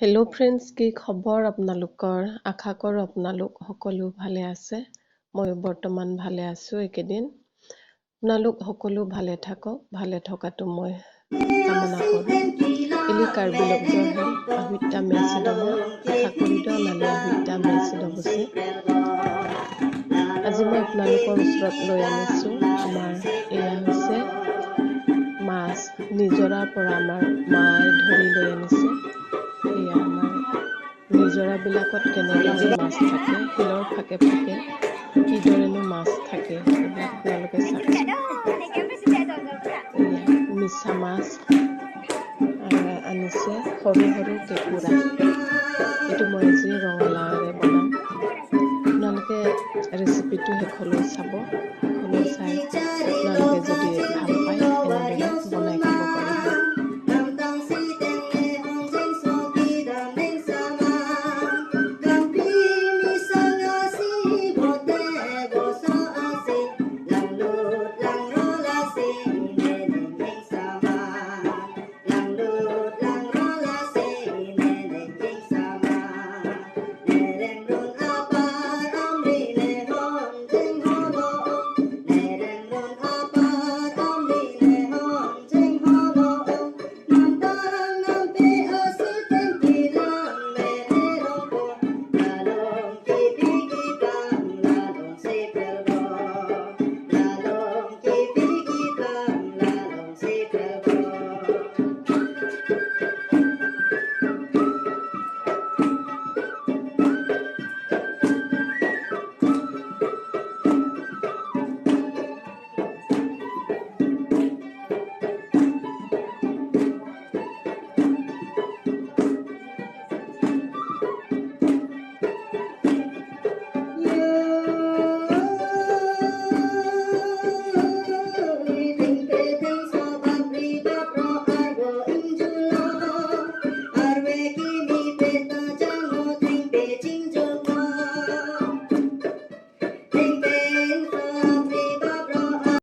Hello' friends, কি খবৰ আপোনালোকৰ? আশা কৰোঁ আপোনালোক সকলো ভালে আছে। মই বৰ্তমান ভালে আছোঁ। এইকেইদিন আপোনালোক সকলো ভালে থাকক, ভালে থকাটো মই কামনা কৰোঁ। ইলি কাৰ্বিলক জৰহেল আহিতা মেচিডব আশা কৰিদ নালি আহিতা মেচিডবছে। আজি মই আপোনালোকৰ ওচৰত লৈ আনিছোঁ। আমাৰ এয়া হৈছে মাছ। নিজৰাৰ পৰা আমাৰ মায়ে ধৰি লৈ আনিছে। এয়া আমাৰ নিজৰাবিলাকত কেনেদৰে মাছ থাকে, শিলৰ ফাকে ফাকে কিদৰেনো মাছ থাকে, এইবিলাক আপোনালোকে চাওকচোন। এয়া মিছা মাছ আনিছে, সৰু সৰু কেঁকুৰা। এইটো মই আজি ৰঙালাওৰে বনাম। আপোনালোকে ৰেচিপিটো শেষলৈ চাব। শেষলৈ চাই আপোনালোকে যদি ভাল